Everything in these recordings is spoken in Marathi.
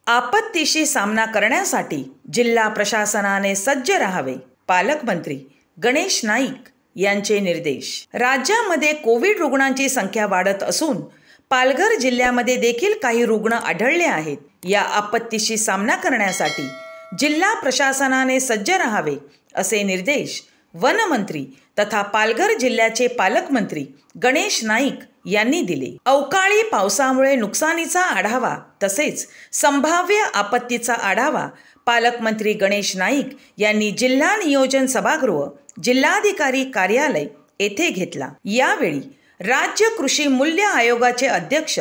आपत्तीशी सामना करण्यासाठी जिल्हा प्रशासनाने सज्ज राहावे. पालकमंत्री गणेश नाईक यांचे निर्देश. राज्यामध्ये कोविड रुग्णांची संख्या वाढत असून पालघर जिल्ह्यामध्ये देखील काही रुग्ण आढळले आहेत. या आपत्तीशी सामना करण्यासाठी जिल्हा प्रशासनाने सज्ज राहावे असे निर्देश वनमंत्री तथा पालघर जिल्ह्याचे पालकमंत्री गणेश नाईक यांनी दिले. अवकाळी पावसामुळे नुकसानीचा आढावा तसेच संभाव्य आपत्तीचा आढावा पालकमंत्री गणेश नाईक यांनी जिल्हा नियोजन सभागृह, जिल्हाधिकारी कार्यालय येथे घेतला. यावेळी राज्य कृषी मूल्य आयोगाचे अध्यक्ष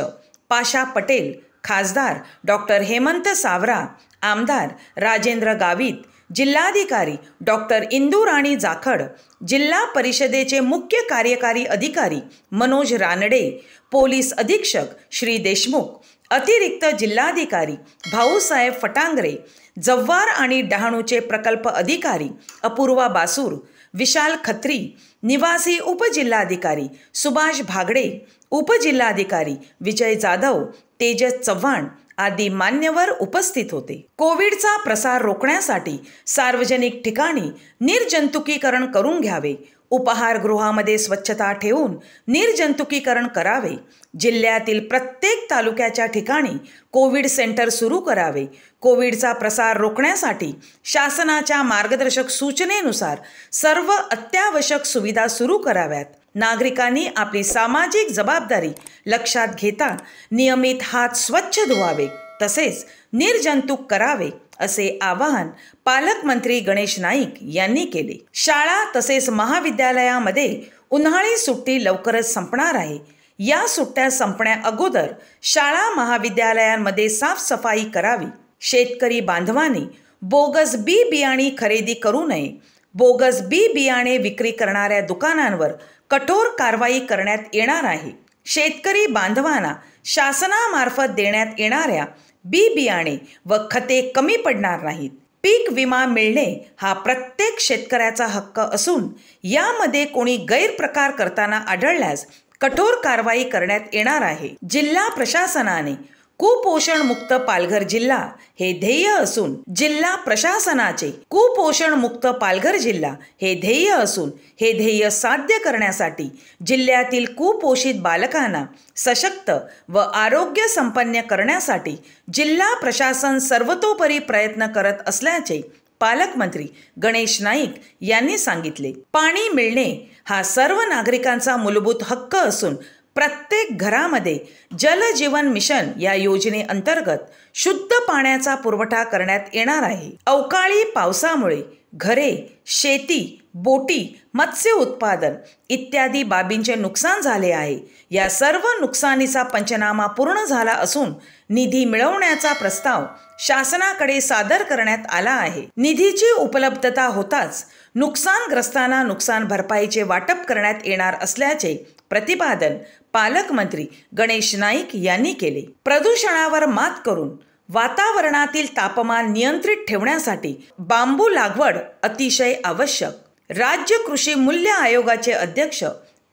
पाशा पटेल, खासदार डॉक्टर हेमंत सावरा, आमदार राजेंद्र गावित, जिल्हाधिकारी डॉक्टर इंदुराणी जाखड, जिल्हा परिषदेचे मुख्य कार्यकारी अधिकारी मनोज रानडे, पोलीस अधीक्षक श्री देशमुख, अतिरिक्त जिल्हाधिकारी भाऊसाहेब फटांगरे, जव्हार आणि डहाणूचे प्रकल्प अधिकारी अपूर्वा बासूर, विशाल खत्री, निवासी उपजिल्हाधिकारी सुभाष भागडे, उपजिल्हाधिकारी विजय जाधव, तेजस चव्हाण आदी मान्यवर उपस्थित होते. कोविडचा प्रसार रोखण्यासाठी सार्वजनिक ठिकाणी निर्जंतुकीकरण करून घ्यावे. उपाहारगृहामध्ये स्वच्छता ठेवून निर्जंतुकीकरण करावे. जिल्ह्यातील प्रत्येक तालुक्याच्या ठिकाणी कोविड सेंटर सुरू करावे. कोविडचा प्रसार रोखण्यासाठी शासनाच्या मार्गदर्शक सूचनेनुसार सर्व अत्यावश्यक सुविधा सुरू कराव्यात. नागरिकांनी आपली सामाजिक जबाबदारी लक्षात घेता नियमित हात स्वच्छ धुवावे तसेच निर्जंतुक करावे असे आवाहन पालकमंत्री गणेश नाईक यांनी केले. शाळा तसेच महाविद्यालयामध्ये उन्हाळी सुट्टी लवकरच संपणार आहे. या सुट्ट्या संपण्या अगोदर शाळा महाविद्यालयांमध्ये साफसफाई करावी. शेतकरी बांधवांनी बोगस बी बियाणे खरेदी करू नये. बोगस बी बियाणे विक्री करणाऱ्या दुकानांवर कठोर कारवाई करण्यात येणार आहे. शेतकरी बांधवांना शासनामार्फत देण्यात येणाऱ्या बी बियाणे व खते कमी पडणार नाहीत. पीक विमा मिळणे हा प्रत्येक शेतकऱ्याचा हक्क असून यामध्ये कोणी गैरप्रकार करताना आढळल्यास कठोर कारवाई करण्यात येणार आहे. जिल्हा प्रशासनाने कुपोषण मुक्त पालघर जिल्हा हे ध्येय असून कुपोषण मुक्त पालघर जिल्हा हे ध्येय असून हे ध्येय साध्य करण्यासाठी जिल्ह्यातील कुपोषित बालकांना सशक्त व आरोग्य संपन्न करण्यासाठी जिल्हा प्रशासन सर्वतोपरी प्रयत्न करत असल्याचे पालकमंत्री गणेश नाईक यांनी सांगितले. पाणी मिळणे हा सर्व नागरिकांचा मूलभूत हक्क असून प्रत्येक घरामध्ये जल जीवन मिशन या योजनेअंतर्गत शुद्ध पाण्याचा पुरवठा करण्यात येणार आहे. अवकाळी पावसामुळे घरे, शेती, बोटी, मत्स्य उत्पादन इत्यादी बाबींचे नुकसान झाले आहे. या सर्व नुकसानीचा पंचनामा पूर्ण झाला असून निधी मिळवण्याचा प्रस्ताव शासनाकडे सादर करण्यात आला आहे. निधीची उपलब्धता होताच नुकसानग्रस्तांना नुकसान भरपाईचे वाटप करण्यात येणार असल्याचे प्रतिपादन पालकमंत्री गणेश नाईक यांनी केले. प्रदूषणावर मात करून वातावरणातील तापमान नियंत्रित ठेवण्यासाठी बांबू लागवड अतिशय आवश्यक. राज्य कृषी मूल्य आयोगाचे अध्यक्ष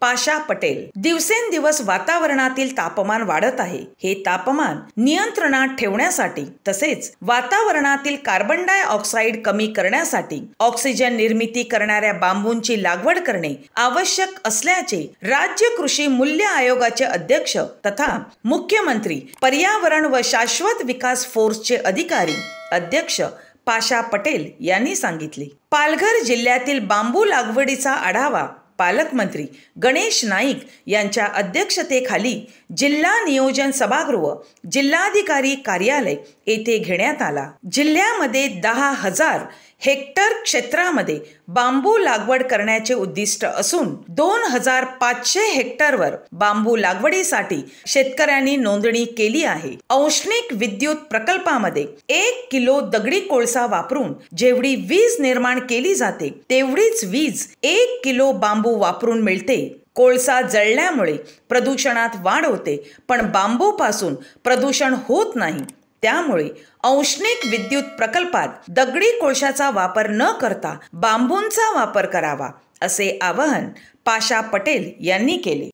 पाशा पटेल. दिवसेंदिवस वातावरणातील तापमान वाढत आहे. हे तापमान नियंत्रणात ठेवण्यासाठी तसेच वातावरणातील कार्बन डाय ऑक्साईड कमी करण्यासाठी ऑक्सिजन निर्मिती करणाऱ्या बांबूंची लागवड करणे आवश्यक असल्याचे राज्य कृषी मूल्य आयोगाचे अध्यक्ष तथा मुख्यमंत्री पर्यावरण व शाश्वत विकास फोर्सचे अधिकारी अध्यक्ष पाशा पटेल यांनी सांगितले. पालघर जिल्ह्यातील बांबू लागवडीचा आढावा पालकमंत्री गणेश नाईक यांच्या अध्यक्षतेखाली जिल्हा नियोजन सभागृह, जिल्हाधिकारी कार्यालय येथे घेण्यात आला. जिल्ह्यामध्ये 10,000 हेक्टर क्षेत्रामध्ये बांबू लागवड करण्याचे उद्दिष्ट असून 2,500 हेक्टरवर बांबू लागवडीसाठी शेतकऱ्यांनी नोंदणी केली आहे. औष्णिक विद्युत प्रकल्पामध्ये 1 किलो दगडी कोळसा वापरून जेवढी वीज निर्माण केली जाते तेवढीच वीज 1 किलो बांबू वापरून मिळते. कोळसा जळल्यामुळे प्रदूषणात वाढ होते पण बांबूपासून प्रदूषण होत नाही. त्यामुळे औष्णिक विद्युत प्रकल्पात दगडी कोळशाचा वापर न करता बांबूंचा वापर करावा असे आवाहन पाशा पटेल यांनी केले.